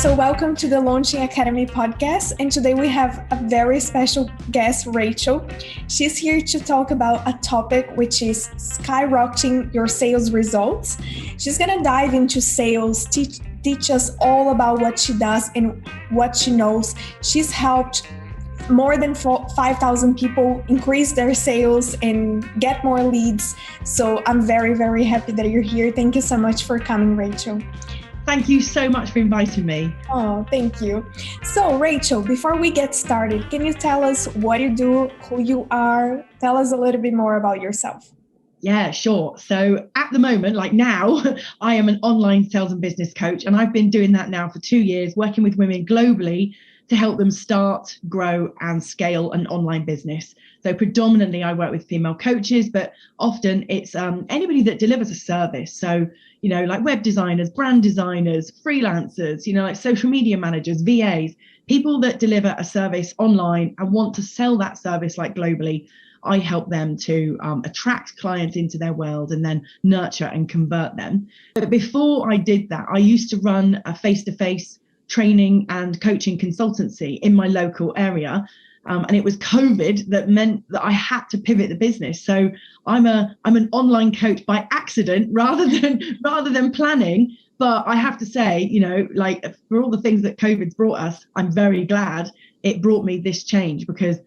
So welcome to the Launching Academy podcast. And today we have a very special guest, Rachel. She's here to talk about a topic which is skyrocketing your sales results. She's going to dive into sales, teach us all about what she does and what she knows. She's helped more than 5,000 people increase their sales and get more leads. So I'm very, very happy that you're here. Thank you so much for coming, Rachel. Thank you so much for inviting me. Oh, thank you. So, Rachel, before we get started, can you tell us what you do, who you are? Tell us a little bit more about yourself. Yeah, sure. So at the moment, like now, I am an online sales and business coach, and I've been doing that now for 2 years, working with women globally to help them start, grow, and scale an online business. So predominantly I work with female coaches, but often it's anybody that delivers a service. So, like web designers, brand designers, freelancers, like social media managers, VAs, people that deliver a service online and want to sell that service like globally. I help them to attract clients into their world and then nurture and convert them. But before I did that, I used to run a face-to-face training and coaching consultancy in my local area. And it was COVID that meant that I had to pivot the business. So I'm an online coach by accident rather than planning. But I have to say, like for all the things that COVID's brought us, I'm very glad it brought me this change, because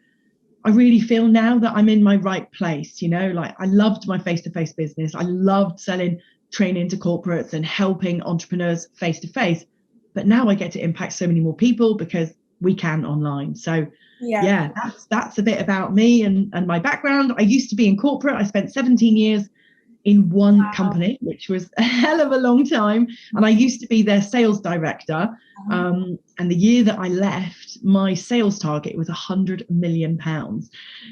I really feel now that I'm in my right place. Like I loved my face-to-face business. I loved selling training to corporates and helping entrepreneurs face-to-face. But now I get to impact so many more people because we can online. So yeah, that's a bit about me and my background. I used to be in corporate. I spent 17 years in one company, which was a hell of a long time. And I used to be their sales director. And the year that I left, my sales target was £100 million.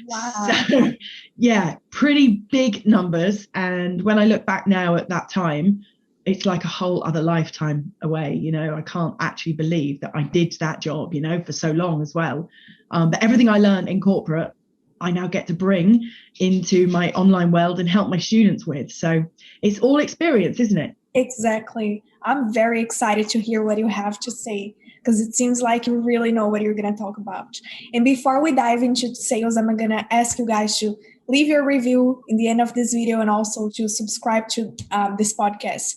Wow. So yeah, pretty big numbers. And when I look back now at that time, it's like a whole other lifetime away. I can't actually believe that I did that job, for so long as well. But everything I learned in corporate, I now get to bring into my online world and help my students with. So it's all experience, isn't it? Exactly. I'm very excited to hear what you have to say, because it seems like you really know what you're going to talk about. And before we dive into sales, I'm going to ask you guys to leave your review in the end of this video and also to subscribe to this podcast.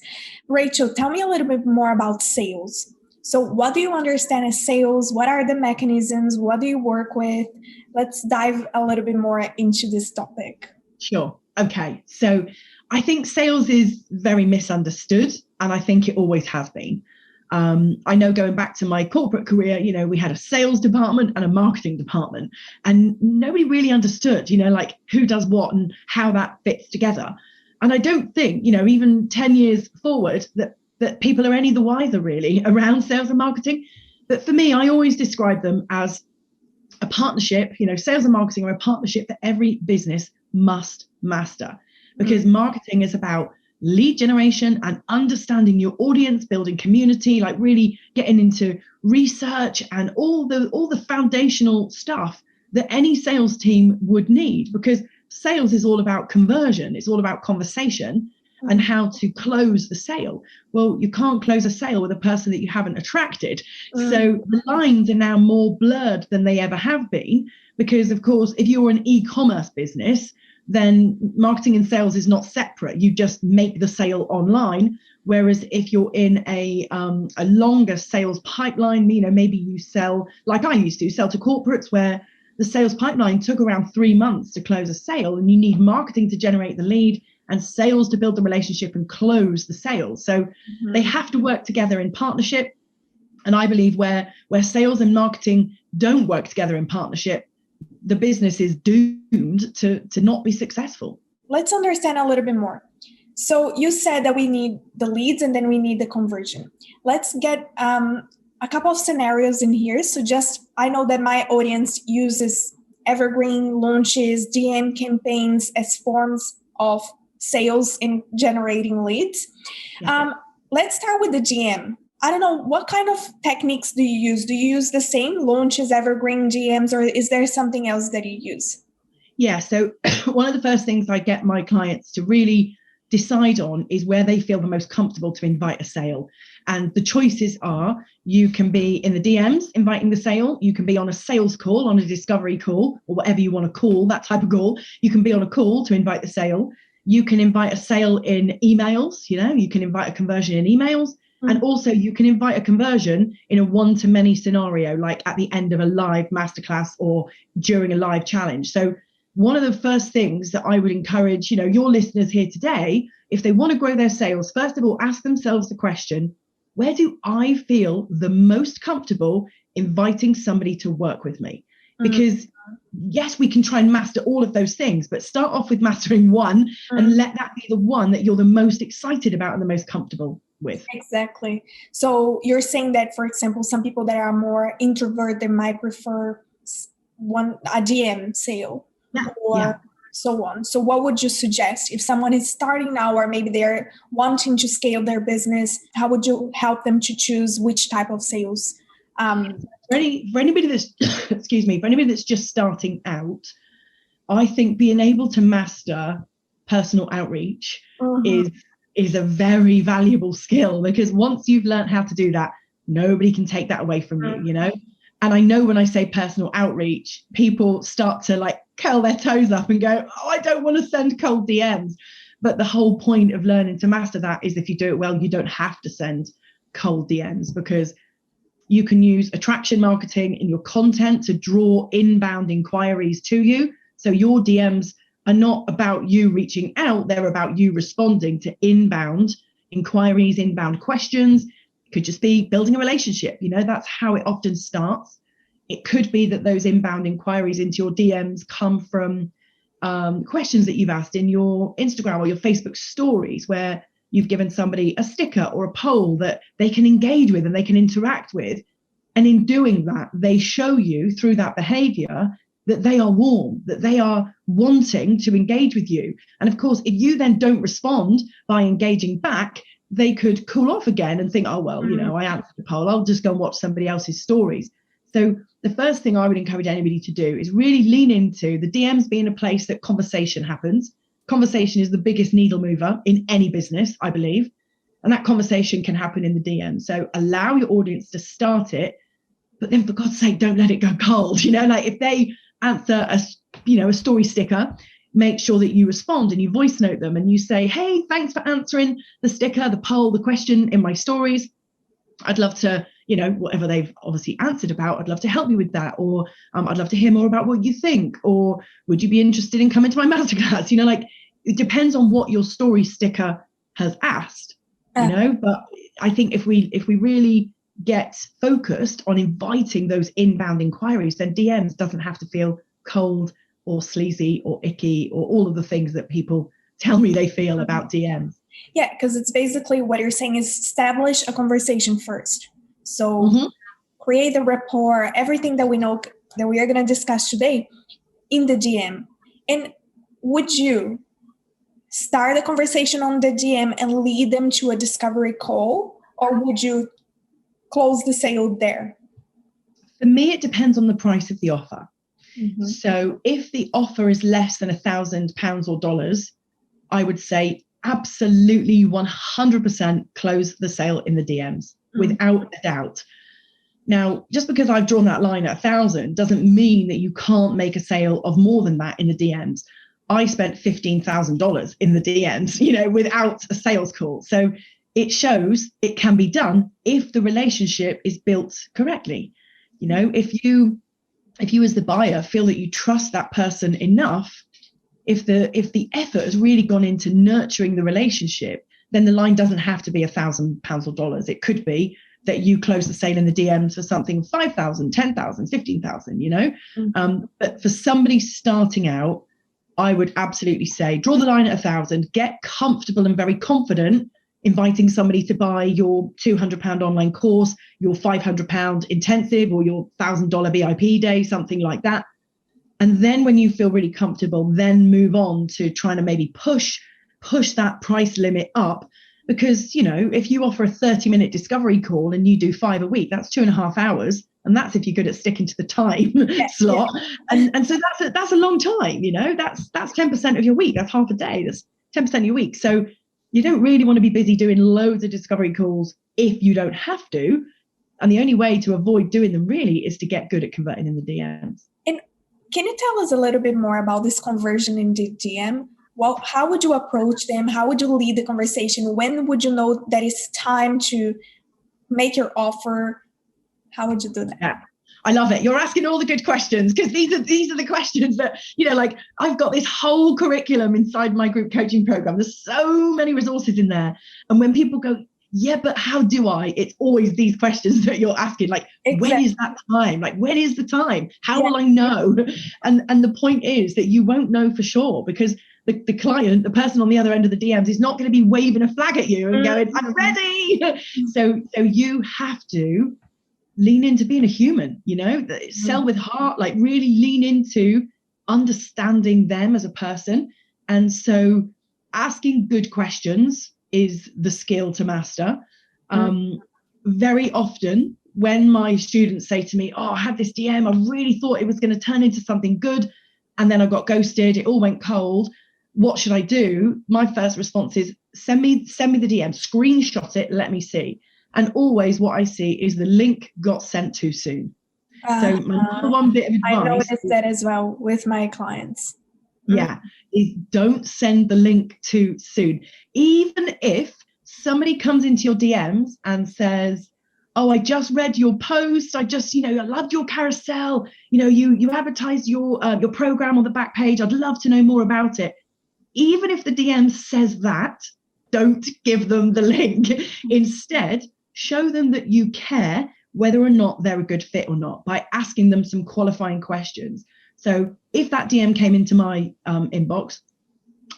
Rachel, tell me a little bit more about sales. So what do you understand as sales? What are the mechanisms? What do you work with? Let's dive a little bit more into this topic. Sure. Okay. So I think sales is very misunderstood, and I think it always has been. I know going back to my corporate career, we had a sales department and a marketing department, and nobody really understood, like who does what and how that fits together. And I don't think, even 10 years forward, that people are any the wiser really around sales and marketing. But for me, I always describe them as a partnership. Sales and marketing are a partnership that every business must master, because marketing is about lead generation and understanding your audience, building community, like really getting into research and all the foundational stuff that any sales team would need, because sales is all about conversion. It's all about conversation and how to close the sale. Well, you can't close a sale with a person that you haven't attracted. So the lines are now more blurred than they ever have been, because of course, if you're an e-commerce business, then marketing and sales is not separate. You just make the sale online. Whereas if you're in a longer sales pipeline, maybe you sell, like I used to sell to corporates, where the sales pipeline took around 3 months to close a sale, and you need marketing to generate the lead and sales to build the relationship and close the sale. So they have to work together in partnership. And I believe where sales and marketing don't work together in partnership, the business is doomed to not be successful. Let's understand a little bit more. So you said that we need the leads and then we need the conversion. Let's get a couple of scenarios in here. So I know that my audience uses evergreen launches, DM campaigns as forms of sales in generating leads. Let's start with the DM. I don't know, what kind of techniques do you use? Do you use the same launches, evergreen GMs, or is there something else that you use? Yeah, so one of the first things I get my clients to really decide on is where they feel the most comfortable to invite a sale. And the choices are, you can be in the DMs inviting the sale, you can be on a sales call, on a discovery call, or whatever you want to call that type of call. You can be on a call to invite the sale. You can invite a sale in emails, you can invite a conversion in emails. And also you can invite a conversion in a one-to-many scenario, like at the end of a live masterclass or during a live challenge. So one of the first things that I would encourage, your listeners here today, if they want to grow their sales, first of all, ask themselves the question, where do I feel the most comfortable inviting somebody to work with me? Because yes, we can try and master all of those things, but start off with mastering one and let that be the one that you're the most excited about and the most comfortable with. Exactly. So you're saying that, for example, some people that are more introvert, they might prefer a DM sale or so on. So what would you suggest if someone is starting now, or maybe they're wanting to scale their business? How would you help them to choose which type of sales? For anybody that's for anybody that's just starting out, I think being able to master personal outreach is a very valuable skill, because once you've learned how to do that, nobody can take that away from you, And I know when I say personal outreach, people start to curl their toes up and go, oh, I don't want to send cold DMs. But the whole point of learning to master that is, if you do it well, you don't have to send cold DMs, because you can use attraction marketing in your content to draw inbound inquiries to you. So your DMs are not about you reaching out, they're about you responding to inbound inquiries, inbound questions. It could just be building a relationship. That's how it often starts. It could be that those inbound inquiries into your DMs come from questions that you've asked in your Instagram or your Facebook stories, where you've given somebody a sticker or a poll that they can engage with and they can interact with. And in doing that, they show you through that behavior that they are warm, that they are wanting to engage with you. And of course, if you then don't respond by engaging back, they could cool off again and think, oh, well, I answered the poll, I'll just go and watch somebody else's stories. So the first thing I would encourage anybody to do is really lean into the DMs being a place that conversation happens. Conversation is the biggest needle mover in any business, I believe. And that conversation can happen in the DM. So allow your audience to start it, but then for God's sake, don't let it go cold. If they answer a story sticker, make sure that you respond and you voice note them and you say, hey, thanks for answering the sticker, the poll, the question in my stories. I'd love to, whatever they've obviously answered about, I'd love to help you with that. Or I'd love to hear more about what you think. Or would you be interested in coming to my masterclass? It depends on what your story sticker has asked, but I think if we really get focused on inviting those inbound inquiries, then DMs doesn't have to feel cold or sleazy or icky or all of the things that people tell me they feel about DMs. Yeah, because it's basically what you're saying is establish a conversation first. So create the rapport, everything that we know that we are going to discuss today in the DM. And would you start a conversation on the DM and lead them to a discovery call, or would you close the sale there? For me, it depends on the price of the offer. So if the offer is less than £1,000 or dollars, I would say absolutely 100% close the sale in the DMs without a doubt. Now, just because I've drawn that line at 1,000 doesn't mean that you can't make a sale of more than that in the DMs. I spent $15,000 in the DMs, without a sales call. So it shows it can be done if the relationship is built correctly. If you as the buyer feel that you trust that person enough, if the effort has really gone into nurturing the relationship, then the line doesn't have to be £1,000 or dollars. It could be that you close the sale in the DMs for something 5,000, 10,000, 15,000, But for somebody starting out, I would absolutely say draw the line at 1,000, get comfortable and very confident inviting somebody to buy your £200 online course, your £500 intensive, or your $1,000 VIP day, something like that. And then when you feel really comfortable, then move on to trying to maybe push that price limit up. Because, if you offer a 30-minute discovery call and you do 5 a week, that's 2.5 hours. And that's if you're good at sticking to the time slot. Yeah. And so that's a long time, that's 10% of your week. That's half a day. That's 10% of your week. So You don't really want to be busy doing loads of discovery calls if you don't have to. And the only way to avoid doing them really is to get good at converting in the DMs. And can you tell us a little bit more about this conversion in the DM? Well, how would you approach them? How would you lead the conversation? When would you know that it's time to make your offer? How would you do that? Yeah. I love it. You're asking all the good questions, because these are the questions that, like, I've got this whole curriculum inside my group coaching program. There's so many resources in there. And when people go, yeah, but how do I? It's always these questions that you're asking, like, exactly. When is that time? Like, when is the time? How will I know? And the point is that you won't know for sure, because the client, the person on the other end of the DMs, is not going to be waving a flag at you and going, I'm ready. So you have to lean into being a human, sell with heart, like really lean into understanding them as a person. And so asking good questions is the skill to master. Very often when my students say to me, oh, I had this DM, I really thought it was going to turn into something good, and then I got ghosted, it all went cold, what should I do? My first response is send me the DM, screenshot it, let me see. And always what I see is the link got sent too soon. So my number one bit of advice, I noticed that as well with my clients. Yeah, is don't send the link too soon. Even if somebody comes into your DMs and says, oh, I just read your post, I loved your carousel, you advertised your program on the back page, I'd love to know more about it. Even if the DM says that, don't give them the link. Instead, show them that you care whether or not they're a good fit or not by asking them some qualifying questions. So if that DM came into my inbox,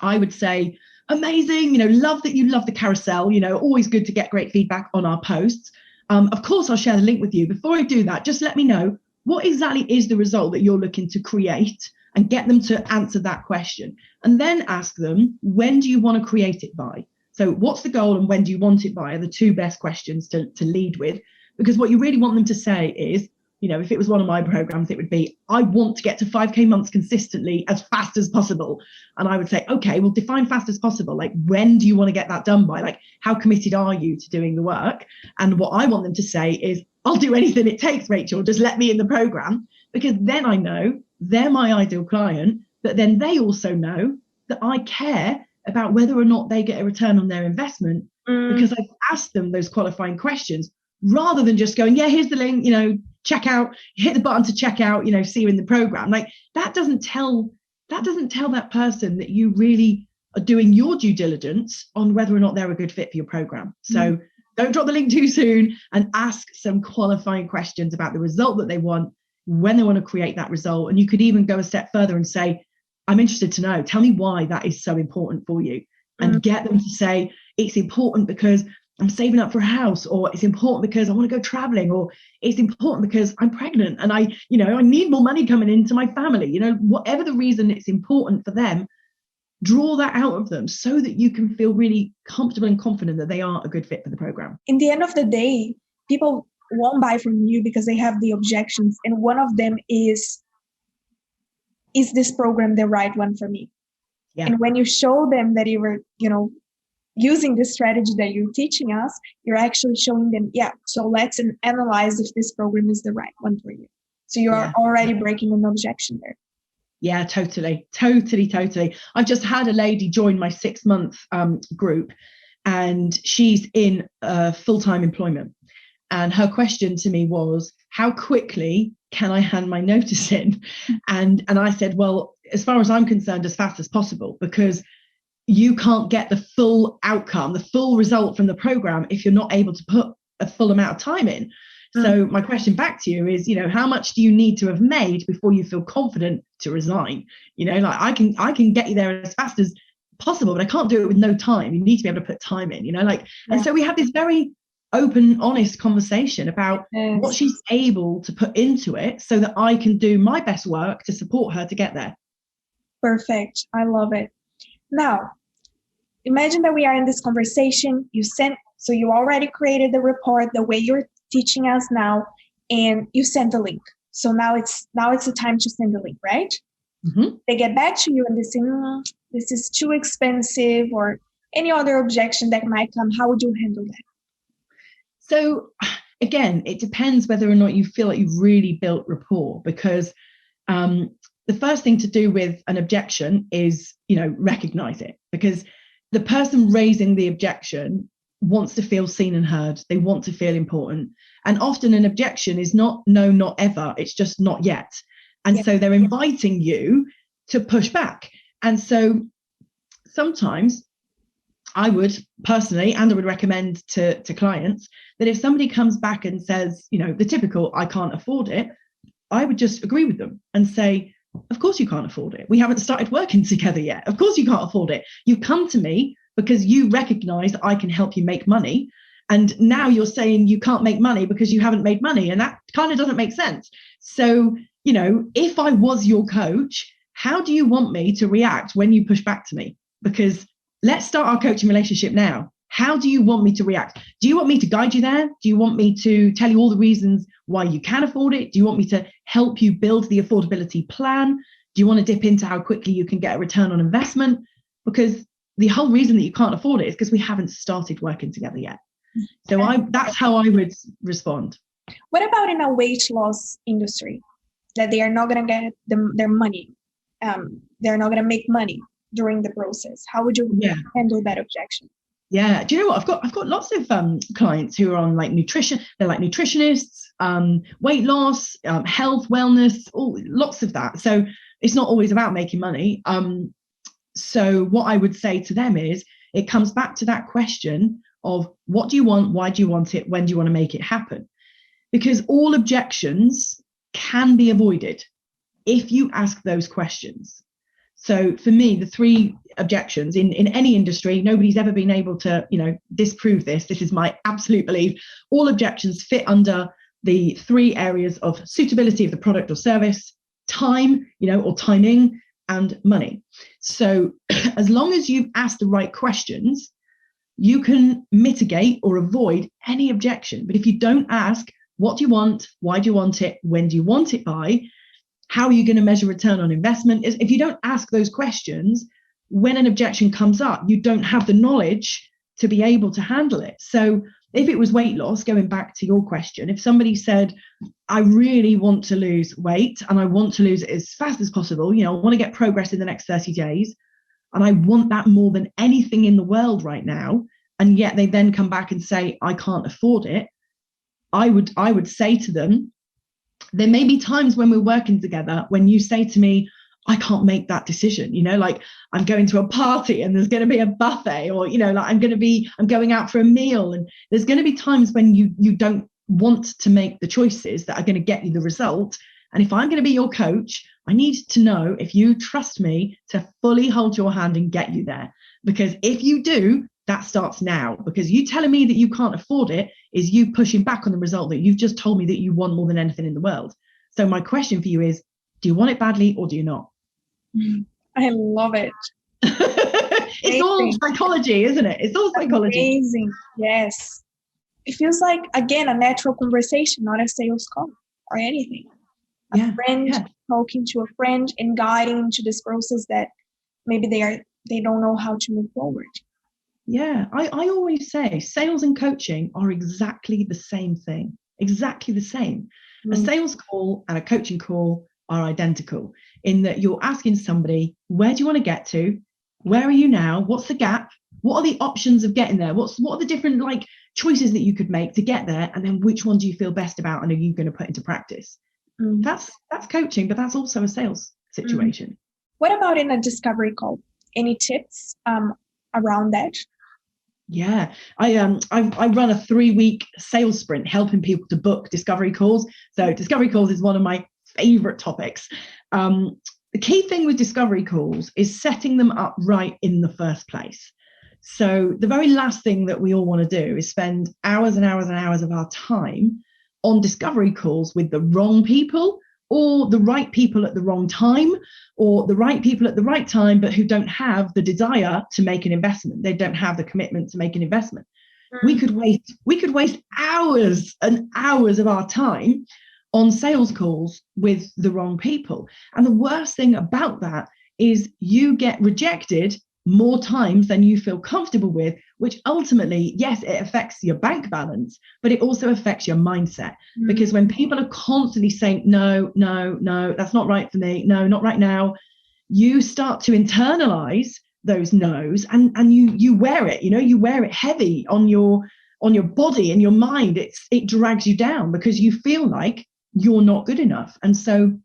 I would say, amazing, love that you love the carousel, always good to get great feedback on our posts. Of course, I'll share the link with you. Before I do that, just let me know what exactly is the result that you're looking to create, and get them to answer that question. And then ask them, when do you want to create it by? So what's the goal and when do you want it by are the two best questions to lead with. Because what you really want them to say is, if it was one of my programs, it would be, I want to get to 5K months consistently as fast as possible. And I would say, okay, well, define fast as possible. Like, when do you want to get that done by? Like, how committed are you to doing the work? And what I want them to say is, I'll do anything it takes, Rachel, just let me in the program. Because then I know they're my ideal client, but then they also know that I care about whether or not they get a return on their investment, because I've asked them those qualifying questions, rather than just going, yeah, here's the link, check out, hit the button to check out, see you in the program. Like, that doesn't tell that person that you really are doing your due diligence on whether or not they're a good fit for your program. So don't drop the link too soon, and ask some qualifying questions about the result that they want, when they want to create that result. And you could even go a step further and say, I'm interested to know, tell me why that is so important for you. And get them to say, it's important because I'm saving up for a house, or it's important because I want to go traveling, or it's important because I'm pregnant and I need more money coming into my family. Whatever the reason it's important for them, draw that out of them so that you can feel really comfortable and confident that they are a good fit for the program. In the end of the day, people won't buy from you because they have the objections. And one of them is this program the right one for me? Yeah. And when you show them that you were, using the strategy that you're teaching us, you're actually showing them, so let's analyze if this program is the right one for you. So you are already breaking an objection there. Yeah, totally. I've just had a lady join my 6-month group, and she's in full-time employment. And her question to me was, how quickly can I hand my notice in? And I said, well, as far as I'm concerned, as fast as possible, because you can't get the full outcome, the full result from the program if you're not able to put a full amount of time in. So my question back to you is, how much do you need to have made before you feel confident to resign? Like, I can get you there as fast as possible, but I can't do it with no time. You need to be able to put time in, And so we have this very open, honest conversation about what she's able to put into it so that I can do my best work to support her to get there. Perfect. I love it. Now, imagine that we are in this conversation. So you already created the report the way you're teaching us now, and you send the link. So now it's the time to send the link, right? Mm-hmm. They get back to you and they say, this is too expensive, or Any other objection that might come, how would you handle that? So again, it depends whether or not you feel like you've really built rapport, because the first thing to do with an objection is, recognize it, because the person raising the objection wants to feel seen and heard. They want to feel important. And often an objection is not no, not ever. It's just not yet. And so they're inviting you to push back. And so sometimes I would personally, and I would recommend to clients, that if somebody comes back and says, the typical, I can't afford it, I would just agree with them and say, of course you can't afford it. We haven't started working together yet. Of course you can't afford it. You've come to me because you recognize I can help you make money. And now you're saying you can't make money because you haven't made money. And that kind of doesn't make sense. So, if I was your coach, how do you want me to react when you push back to me? Because let's start our coaching relationship now. How do you want me to react? Do you want me to guide you there? Do you want me to tell you all the reasons why you can afford it? Do you want me to help you build the affordability plan? Do you want to dip into how quickly you can get a return on investment? Because the whole reason that you can't afford it is because we haven't started working together yet. So that's how I would respond. What about in a weight loss industry, that they are not going to get their money? They're not going to make money during the process. How would you handle that objection? Yeah, do you know what? I've got lots of clients who are on like nutrition. They're like nutritionists, weight loss, health, wellness, lots of that. So it's not always about making money. So what I would say to them is, it comes back to that question of what do you want? Why do you want it? When do you want to make it happen? Because all objections can be avoided if you ask those questions. So for me, the three objections in any industry, nobody's ever been able to, disprove this. This is my absolute belief. All objections fit under the three areas of suitability of the product or service, time, or timing, and money. So as long as you've asked the right questions, you can mitigate or avoid any objection. But if you don't ask, what do you want? Why do you want it? When do you want it by? How are you going to measure return on investment? If you don't ask those questions, when an objection comes up, you don't have the knowledge to be able to handle it. So if it was weight loss, going back to your question, if somebody said, I really want to lose weight and I want to lose it as fast as possible, I want to get progress in the next 30 days, and I want that more than anything in the world right now, and yet they then come back and say, I can't afford it, I would say to them, there may be times when we're working together when you say to me, I can't make that decision, like I'm going to a party and there's going to be a buffet, or, like I'm going out for a meal, and there's going to be times when you don't want to make the choices that are going to get you the result. And if I'm going to be your coach, I need to know if you trust me to fully hold your hand and get you there. Because if you do, that starts now, because you telling me that you can't afford it is you pushing back on the result that you've just told me that you want more than anything in the world. So my question for you is, do you want it badly or do you not? I love it. It's all psychology, isn't it? It's all psychology. Amazing. Yes. It feels like, again, a natural conversation, not a sales call or anything. A friend talking to a friend and guiding into this process that maybe they don't know how to move forward. Yeah, I always say sales and coaching are exactly the same thing, exactly the same. A sales call and a coaching call are identical in that you're asking somebody, where do you want to get to? Where are you now? What's the gap? What are the options of getting there? What are the different choices that you could make to get there? And then which one do you feel best about and are you going to put into practice? That's coaching, but that's also a sales situation. What about in a discovery call? Any tips around that? Yeah, I run a 3-week sales sprint helping people to book discovery calls. So discovery calls is one of my favorite topics. The key thing with discovery calls is setting them up right in the first place. So the very last thing that we all want to do is spend hours and hours and hours of our time on discovery calls with the wrong people, or the right people at the wrong time, or the right people at the right time, but who don't have the desire to make an investment. They don't have the commitment to make an investment. We could waste hours and hours of our time on sales calls with the wrong people. And the worst thing about that is you get rejected more times than you feel comfortable with, which ultimately, yes, it affects your bank balance, but it also affects your mindset. Because when people are constantly saying, no, no, no, that's not right for me, no, not right now, you start to internalize those no's, and you wear it, you wear it heavy on your body and your mind. It drags you down because you feel like you're not good enough. And so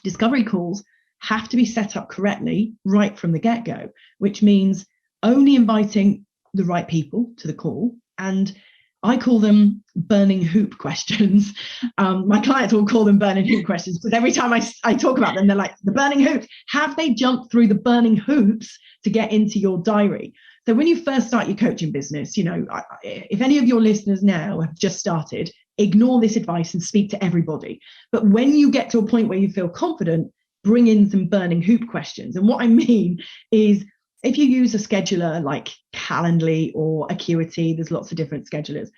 discovery calls have to be set up correctly right from the get-go, which means only inviting the right people to the call. And I call them burning hoop questions. My clients will call them burning hoop questions, because every time I talk about them, they're like, the burning hoops. Have they jumped through the burning hoops to get into your diary? So when you first start your coaching business, if any of your listeners now have just started, ignore this advice and speak to everybody. But when you get to a point where you feel confident, bring in some burning hoop questions. And what I mean is, if you use a scheduler like Calendly or Acuity, there's lots of different schedulers,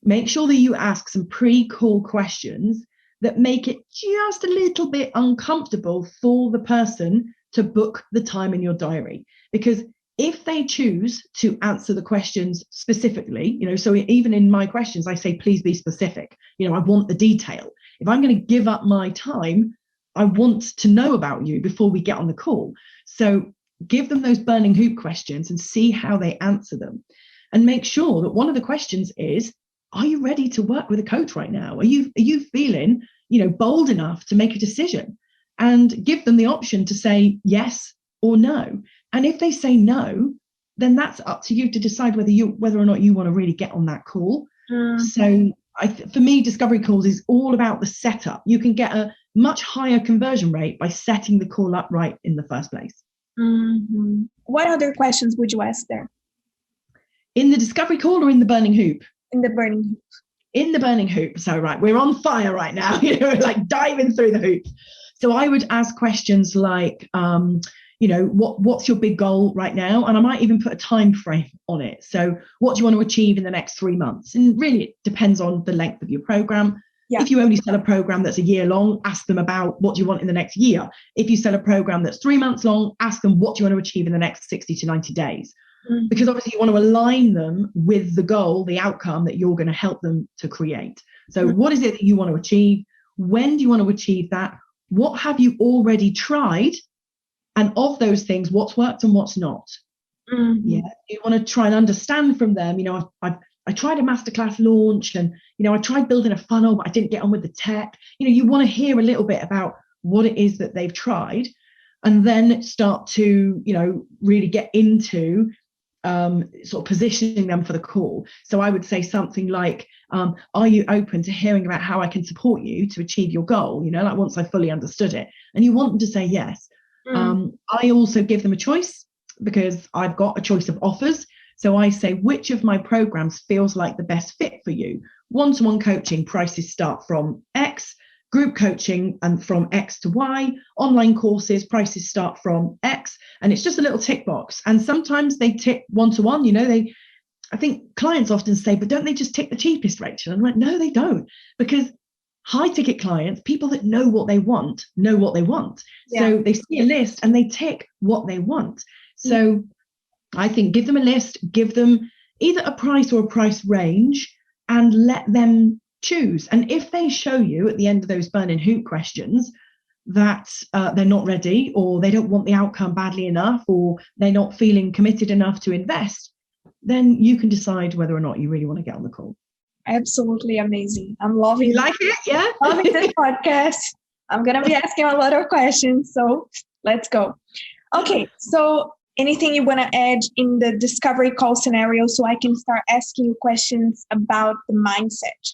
make sure that you ask some pre-call questions that make it just a little bit uncomfortable for the person to book the time in your diary. Because if they choose to answer the questions specifically, so even in my questions, I say, please be specific. I want the detail. If I'm going to give up my time, I want to know about you before we get on the call. So give them those burning hoop questions and see how they answer them. And make sure that one of the questions is, are you ready to work with a coach right now? Are you feeling, bold enough to make a decision? And give them the option to say yes or no. And if they say no, then that's up to you to decide whether or not you want to really get on that call. So for me, discovery calls is all about the setup. You can get a much higher conversion rate by setting the call up right in the first place. Mm-hmm. What other questions would you ask there? In the discovery call or in the burning hoop? In the burning hoop. In the burning hoop. So, right, we're on fire right now, like diving through the hoops. So I would ask questions like, what's your big goal right now? And I might even put a time frame on it. So what do you want to achieve in the next 3 months? And really, it depends on the length of your program. Yeah. If you only sell a program that's a year long, ask them about what do you want in the next year. If you sell a program that's 3 months long, ask them what do you want to achieve in the next 60 to 90 days. Mm-hmm. Because obviously you want to align them with the goal, the outcome that you're going to help them to create. So what is it that you want to achieve? When do you want to achieve that? What have you already tried? And of those things, what's worked and what's not? Mm-hmm. Yeah, you want to try and understand from them. I tried a masterclass launch, and I tried building a funnel, but I didn't get on with the tech. You want to hear a little bit about what it is that they've tried, and then start to really get into sort of positioning them for the call. So I would say something like, are you open to hearing about how I can support you to achieve your goal? Like once I fully understood it, and you want them to say yes. I also give them a choice, because I've got a choice of offers. So I say, which of my programs feels like the best fit for you? One-to-one coaching prices start from X, group coaching and from X to Y, online courses prices start from X, and it's just a little tick box. And sometimes they tick one-to-one, I think clients often say, but don't they just tick the cheapest, Rachel? And I'm like, no, they don't, because high ticket clients, people that know what they want. Yeah. So they see a list and they tick what they want. So I think give them a list, give them either a price or a price range, and let them choose. And if they show you at the end of those burning hoop questions that they're not ready, or they don't want the outcome badly enough, or they're not feeling committed enough to invest, then you can decide whether or not you really want to get on the call. Absolutely amazing. I'm loving it. You like it? Yeah. Loving this podcast. I'm going to be asking a lot of questions. So let's go. Okay. So anything you want to add in the discovery call scenario so I can start asking you questions about the mindset?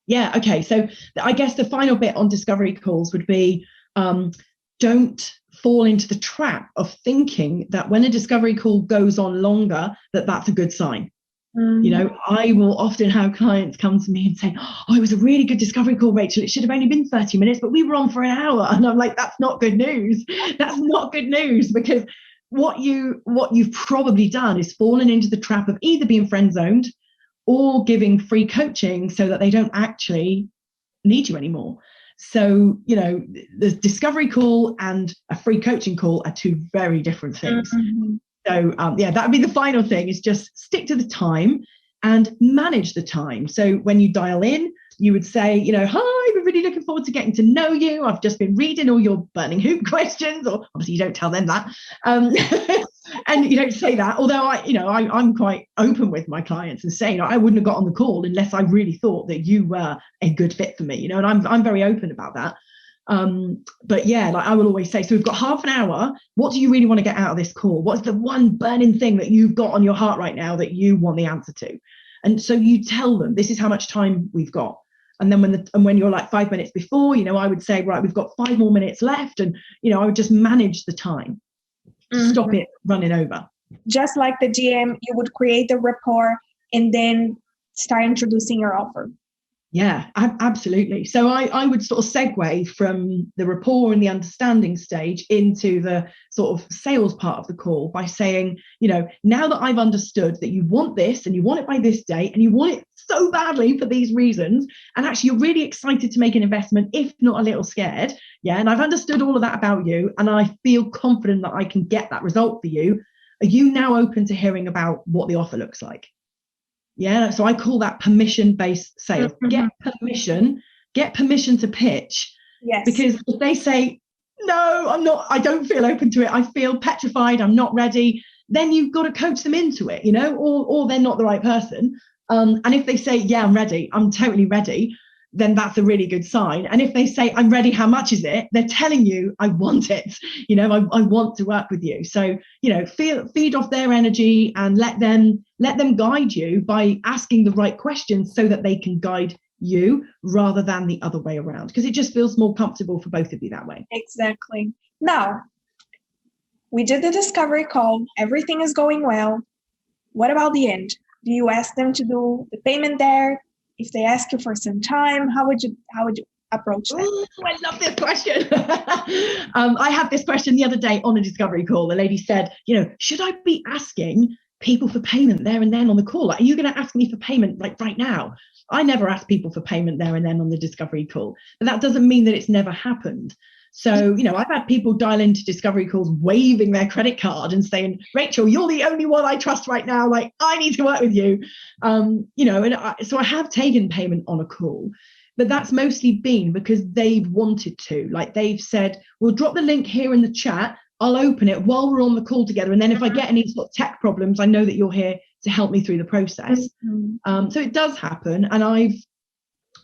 Yeah. Okay. So I guess the final bit on discovery calls would be, don't fall into the trap of thinking that when a discovery call goes on longer, that's a good sign. I will often have clients come to me and say, oh, it was a really good discovery call, Rachel. It should have only been 30 minutes, but we were on for an hour. And I'm like, that's not good news. That's not good news, because what you've probably done is fallen into the trap of either being friend zoned or giving free coaching so that they don't actually need you anymore. So, the discovery call and a free coaching call are two very different things. Mm-hmm. So yeah, that would be the final thing, is just stick to the time and manage the time. So when you dial in, you would say, hi, we're really looking forward to getting to know you. I've just been reading all your burning hoop questions, or obviously you don't tell them that. And you don't say that, although I'm quite open with my clients and saying I wouldn't have got on the call unless I really thought that you were a good fit for me, and I'm very open about that. But yeah, like I will always say, so we've got half an hour. What do you really want to get out of this call? What's the one burning thing that you've got on your heart right now that you want the answer to? And so you tell them, this is how much time we've got. And then when you're like 5 minutes before, I would say, right, we've got 5 more minutes left. And, I would just manage the time to stop it running over. Just like the GM, you would create the rapport and then start introducing your offer. Yeah, absolutely. So I would sort of segue from the rapport and the understanding stage into the sort of sales part of the call by saying, now that I've understood that you want this and you want it by this date and you want it so badly for these reasons, and actually you're really excited to make an investment, if not a little scared. Yeah, and I've understood all of that about you and I feel confident that I can get that result for you. Are you now open to hearing about what the offer looks like? Yeah, so I call that permission-based sales. Get permission to pitch. Yes. Because if they say, no, I'm not, I don't feel open to it, I feel petrified, I'm not ready, then you've got to coach them into it, or they're not the right person. And if they say, yeah, I'm ready, I'm totally ready, then that's a really good sign. And if they say, I'm ready, how much is it? They're telling you, I want it, I want to work with you. So, feed off their energy and let them guide you by asking the right questions so that they can guide you rather than the other way around, because it just feels more comfortable for both of you that way. Exactly. Now, we did the discovery call. Everything is going well. What about the end? Do you ask them to do the payment there? If they ask you for some time, how would you approach that? Ooh, I love this question. I had this question the other day on a discovery call. The lady said, should I be asking people for payment there and then on the call? Like, are you going to ask me for payment like right now? I never ask people for payment there and then on the discovery call, but that doesn't mean that it's never happened. So, I've had people dial into discovery calls waving their credit card and saying, Rachel, you're the only one I trust right now. Like, I need to work with you. So I have taken payment on a call, but that's mostly been because they've wanted to. Like, they've said, we'll drop the link here in the chat. I'll open it while we're on the call together. And then if I get any sort of tech problems, I know that you're here to help me through the process. So it does happen. And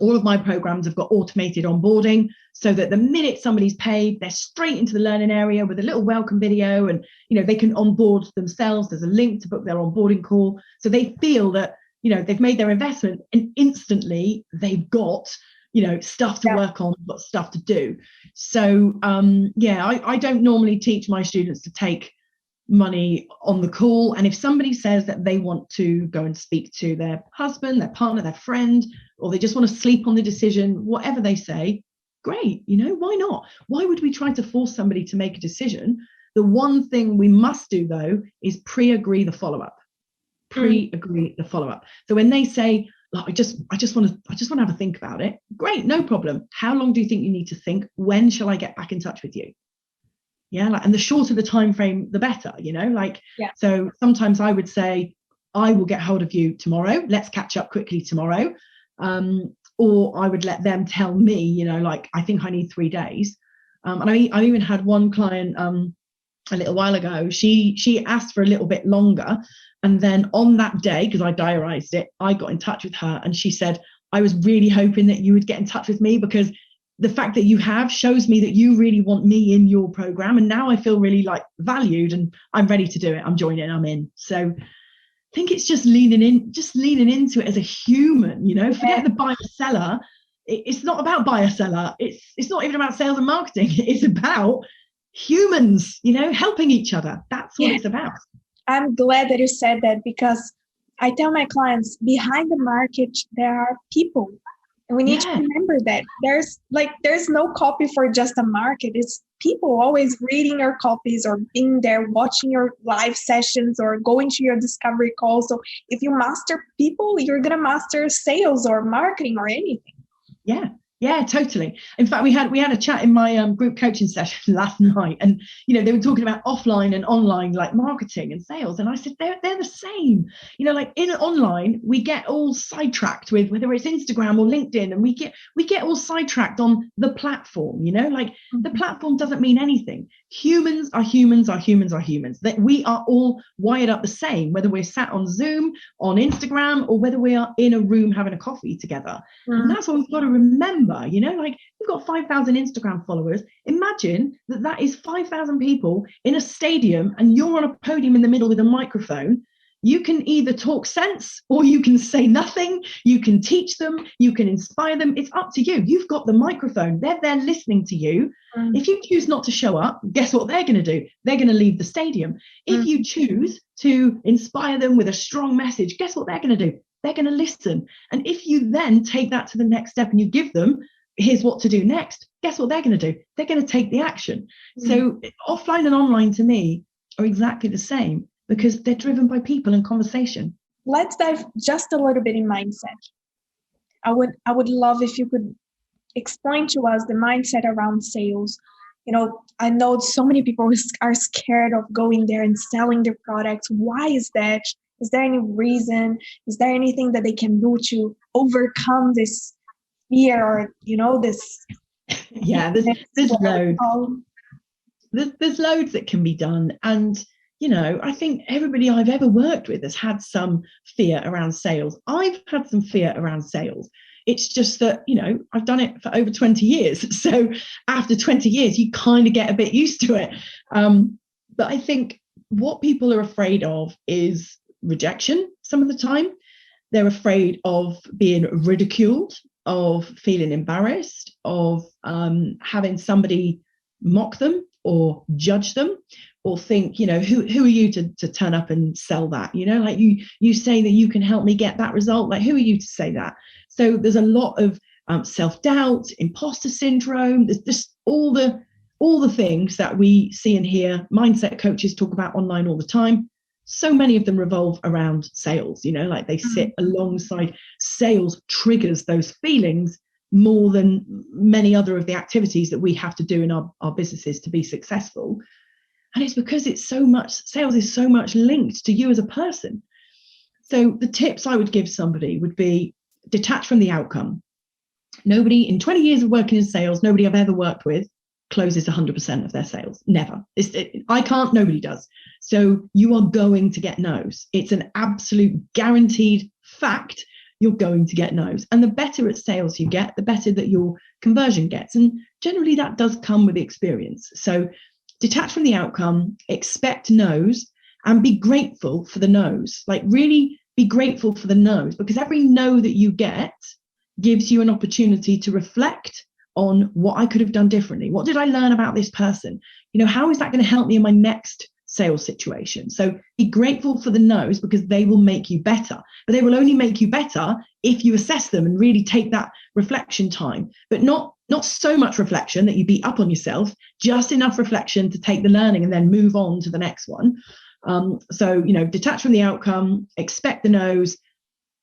all of my programs have got automated onboarding so that the minute somebody's paid, they're straight into the learning area with a little welcome video, and they can onboard themselves. There's a link to book their onboarding call, so they feel that they've made their investment and instantly they've got stuff to work on, got stuff to do. So I don't normally teach my students to take money on the call. And if somebody says that they want to go and speak to their husband, their partner, their friend, or they just want to sleep on the decision, whatever they say, great, why not? Why would we try to force somebody to make a decision? The one thing we must do though is pre-agree the follow-up. Pre-agree the follow-up. So when they say, I just want to have a think about it, great, no problem. How long do you think you need to think? When shall I get back in touch with you? Yeah, and the shorter the time frame, the better, So sometimes I would say, I will get hold of you tomorrow. Let's catch up quickly tomorrow. Or I would let them tell me, I think I need 3 days. And I even had one client a little while ago. She asked for a little bit longer. And then on that day, because I diarised it, I got in touch with her and she said, I was really hoping that you would get in touch with me because the fact that you have shows me that you really want me in your program. And now I feel really valued and I'm ready to do it. I'm joining, I'm in. So I think it's just leaning into it as a human, forget the buyer seller. It's not about buyer seller. It's not even about sales and marketing. It's about humans, helping each other. That's what it's about. I'm glad that you said that, because I tell my clients, behind the market, there are people. And we need to remember that there's no copy for just a market. It's people always reading your copies or being there, watching your live sessions or going to your discovery calls. So if you master people, you're going to master sales or marketing or anything. Yeah, Yeah, totally. In fact, we had a chat in my group coaching session last night, and they were talking about offline and online, like marketing and sales, and I said they're the same. Like in online, we get all sidetracked with whether it's Instagram or LinkedIn, and we get all sidetracked on the platform. Like the platform doesn't mean anything. Humans are humans are humans are humans. That we are all wired up the same, whether we're sat on Zoom, on Instagram, or whether we are in a room having a coffee together. And that's what we've got to remember. Like you've got 5,000 Instagram followers. Imagine that is 5,000 people in a stadium and you're on a podium in the middle with a microphone. You can either talk sense or you can say nothing. You can teach them. You can inspire them. It's up to you. You've got the microphone. They're there listening to you. If you choose not to show up, guess what they're going to do? They're going to leave the stadium. If you choose to inspire them with a strong message, guess what they're going to do? They're going to listen. And if you then take that to the next step and you give them, here's what to do next, guess what they're going to do? They're going to take the action. So offline and online to me are exactly the same because they're driven by people and conversation. Let's dive just a little bit in mindset. I would love if you could explain to us the mindset around sales. I know so many people are scared of going there and selling their products. Why is that? Is there any reason? Is there anything that they can do to overcome this fear or, this? Yeah, there's loads. There's loads that can be done. And, I think everybody I've ever worked with has had some fear around sales. I've had some fear around sales. It's just that, I've done it for over 20 years. So after 20 years, you kind of get a bit used to it. But I think what people are afraid of is rejection some of the time. They're afraid of being ridiculed, of feeling embarrassed, of having somebody mock them or judge them or think, who are you to turn up and sell that? Like you say that you can help me get that result. Like, who are you to say that? So there's a lot of self-doubt, imposter syndrome. There's just all the things that we see and hear mindset coaches talk about online all the time. So many of them revolve around sales, like they sit alongside. Sales triggers those feelings more than many other of the activities that we have to do in our businesses to be successful. And it's because sales is so much linked to you as a person. So the tips I would give somebody would be detach from the outcome. Nobody in 20 years of working in sales, nobody I've ever worked with closes 100% of their sales. Never. I can't, nobody does. So you are going to get no's. It's an absolute guaranteed fact. You're going to get no's. And the better at sales you get, the better that your conversion gets. And generally that does come with experience. So detach from the outcome, expect no's, and be grateful for the no's. Like really be grateful for the no's, because every no that you get gives you an opportunity to reflect on what I could have done differently. What did I learn about this person? How is that going to help me in my next sales situation? So be grateful for the no's because they will make you better. But they will only make you better if you assess them and really take that reflection time. But not so much reflection that you beat up on yourself, just enough reflection to take the learning and then move on to the next one. So detach from the outcome, expect the no's.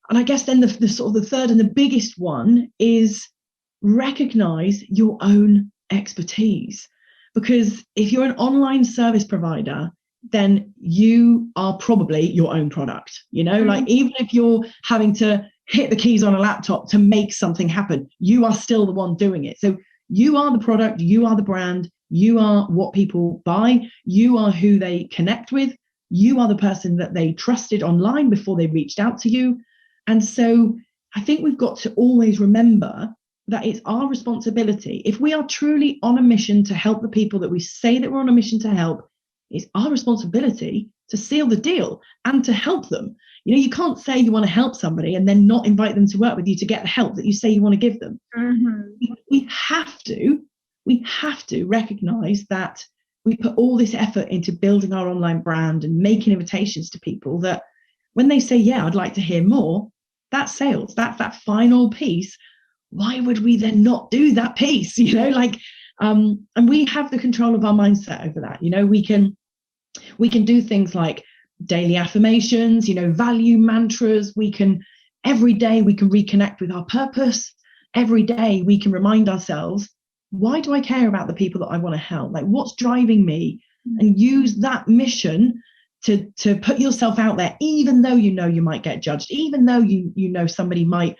And I guess then the sort of the third and the biggest one is recognize your own expertise. Because if you're an online service provider, then you are probably your own product. Like even if you're having to hit the keys on a laptop to make something happen, you are still the one doing it. So you are the product, you are the brand, you are what people buy, you are who they connect with, you are the person that they trusted online before they reached out to you. And so I think we've got to always remember that it's our responsibility. If we are truly on a mission to help the people that we say that we're on a mission to help, it's our responsibility to seal the deal and to help them. You can't say you want to help somebody and then not invite them to work with you to get the help that you say you want to give them. We have to recognize that we put all this effort into building our online brand and making invitations to people that when they say, yeah, I'd like to hear more, that's sales. That's that final piece. Why would we then not do that piece? And we have the control of our mindset over that. We can do things like daily affirmations, value mantras. Every day we can reconnect with our purpose. every day we can remind ourselves, why do I care about the people that I want to help? Like, what's driving me? And use that mission to put yourself out there, even though you might get judged, even though somebody might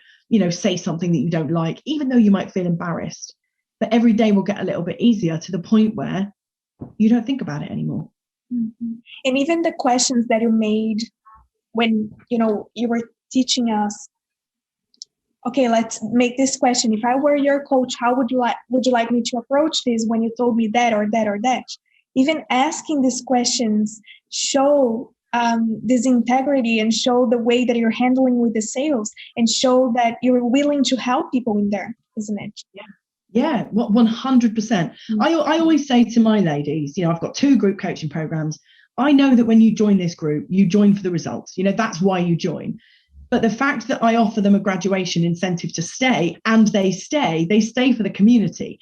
say something that you don't like, even though you might feel embarrassed. But every day will get a little bit easier to the point where you don't think about it anymore. Mm-hmm. And even the questions that you made when you were teaching us, okay, let's make this question. If I were your coach, how would you like me to approach this when you told me that or that or that? Even asking these questions show this integrity and show the way that you're handling with the sales and show that you're willing to help people in there, isn't it? Yeah, 100%. I always say to my ladies, I've got 2 group coaching programs. I know that when you join this group, you join for the results. That's why you join. But the fact that I offer them a graduation incentive to stay, and they stay for the community.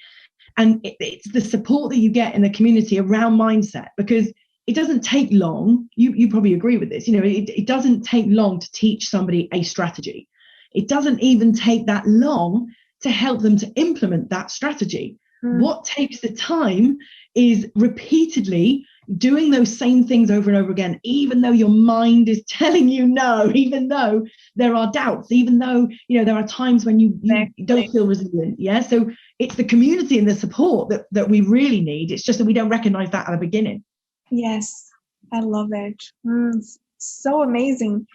And it's the support that you get in the community around mindset, because it doesn't take long. You probably agree with this. It doesn't take long to teach somebody a strategy. It doesn't even take that long to help them to implement that strategy. What takes the time is repeatedly doing those same things over and over again, even though your mind is telling you no, even though there are doubts, even though there are times when you don't feel resilient. Yeah. So it's the community and the support that we really need. It's just that we don't recognize that at the beginning. Yes, I love it. So amazing.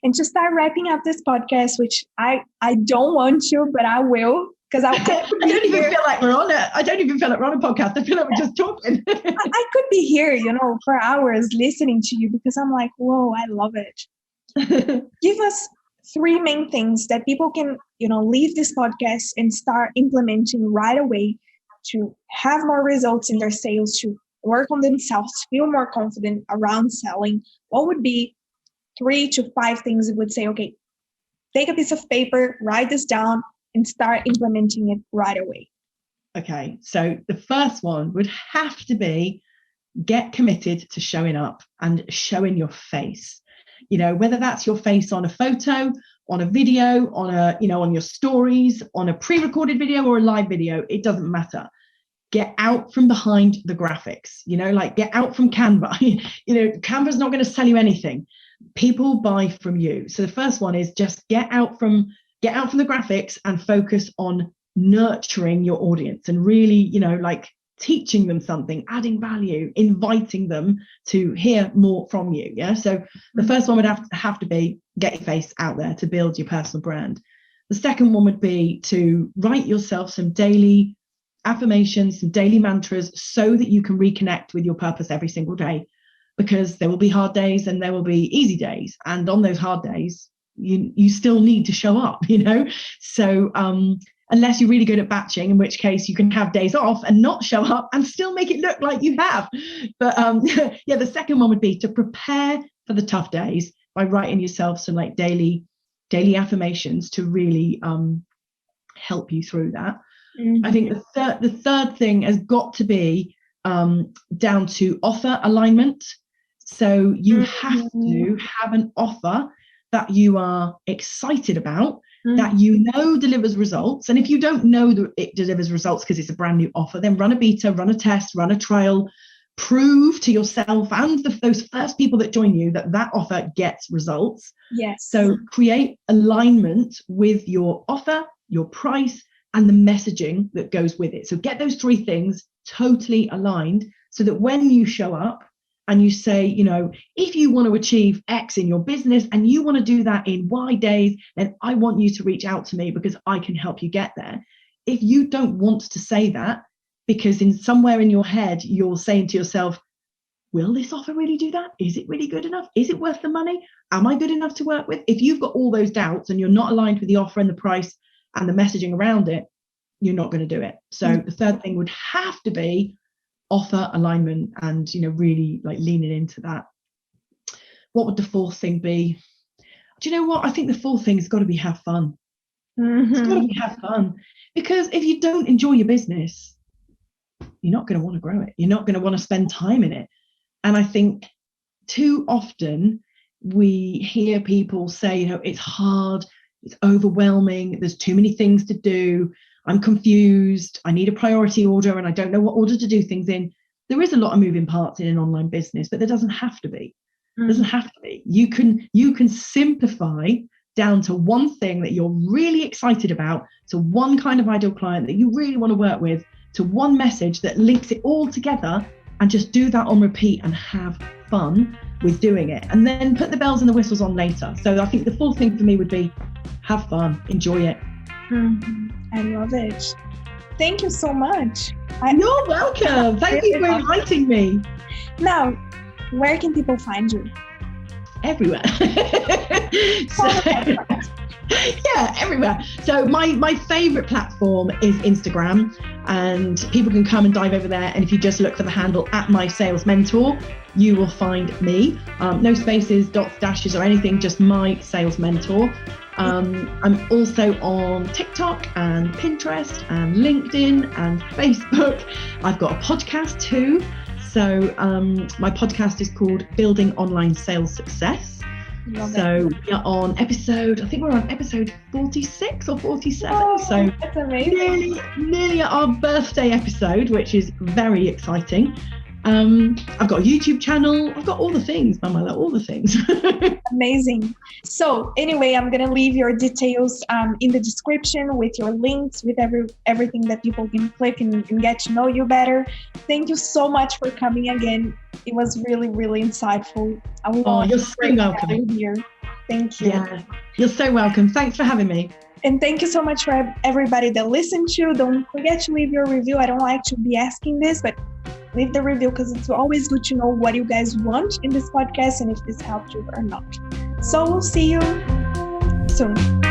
And to start wrapping up this podcast, which I don't want to, but I will, because I don't even feel like we're on it. I don't even feel like we're on a podcast. I feel like we're just talking. I could be here, for hours listening to you, because I'm like, whoa, I love it. Give us 3 main things that people can, leave this podcast and start implementing right away to have more results in their sales, to work on themselves, feel more confident around selling. What would be 3 to 5 things that would say, okay, take a piece of paper, write this down, and start implementing it right away? Okay, so the first one would have to be get committed to showing up and showing your face. Whether that's your face on a photo, on a video, on your stories, on a pre-recorded video or a live video, it doesn't matter. Get out from behind the graphics, get out from Canva. Canva's not going to sell you anything. People buy from you. So the first one is just get out from the graphics and focus on nurturing your audience and really, teaching them something, adding value, inviting them to hear more from you. Yeah. So the first one would have to be get your face out there to build your personal brand. The second one would be to write yourself some daily affirmations, some daily mantras, so that you can reconnect with your purpose every single day, because there will be hard days and there will be easy days. And on those hard days, you still need to show up, So unless you're really good at batching, in which case you can have days off and not show up and still make it look like you have. But the second one would be to prepare for the tough days by writing yourself some daily affirmations to really help you through that. I think the third thing has got to be down to offer alignment. So you have to have an offer that you are excited about, that delivers results. And if you don't know that it delivers results because it's a brand new offer, then run a beta, run a test, run a trial, prove to yourself and those first people that join you that offer gets results. Yes. So create alignment with your offer, your price, and the messaging that goes with it. So get those 3 things totally aligned so that when you show up and you say, if you want to achieve X in your business and you want to do that in Y days, then I want you to reach out to me because I can help you get there. If you don't want to say that, because in somewhere in your head, you're saying to yourself, will this offer really do that? Is it really good enough? Is it worth the money? Am I good enough to work with? If you've got all those doubts and you're not aligned with the offer and the price and the messaging around it, you're not going to do it. So the third thing would have to be offer alignment and, really leaning into that. What would the fourth thing be? Do you know what? I think the fourth thing has got to be have fun. It's got to be have fun. Because if you don't enjoy your business, you're not going to want to grow it. You're not going to want to spend time in it. And I think too often we hear people say, it's hard, it's overwhelming, there's too many things to do, I'm confused, I need a priority order and I don't know what order to do things in. There is a lot of moving parts in an online business, but there doesn't have to be. Doesn't have to be. You can simplify down to one thing that you're really excited about, to one kind of ideal client that you really want to work with, to one message that links it all together, and just do that on repeat and have fun with doing it, and then put the bells and the whistles on later. So I think the fourth thing for me would be have fun, enjoy it. I love it. Thank you so much. You're welcome. Thank you for inviting me. Now, where can people find you? Everywhere. Everywhere. So my favorite platform is Instagram, and people can come and dive over there. And if you just look for the handle @mysalesmentor, you will find me. No spaces, dots, dashes, or anything, just My Sales Mentor. I'm also on TikTok and Pinterest and LinkedIn and Facebook. I've got a podcast too. So my podcast is called Building Online Sales Success. So we are on episode 46 or 47. Oh, so that's amazing. Nearly at our birthday episode, which is very exciting. I've got a YouTube channel. I've got all the things, Manuela, all the things. Amazing. So anyway, I'm going to leave your details in the description with your links, with everything that people can click and get to know you better. Thank you so much for coming again. It was really, really insightful. You're so welcome. Here. Thank you. Yeah, you're so welcome. Thanks for having me. And thank you so much for everybody that listened to. Don't forget to leave your review. I don't like to be asking this, but leave the review because it's always good to know what you guys want in this podcast and if this helped you or not. So we'll see you soon.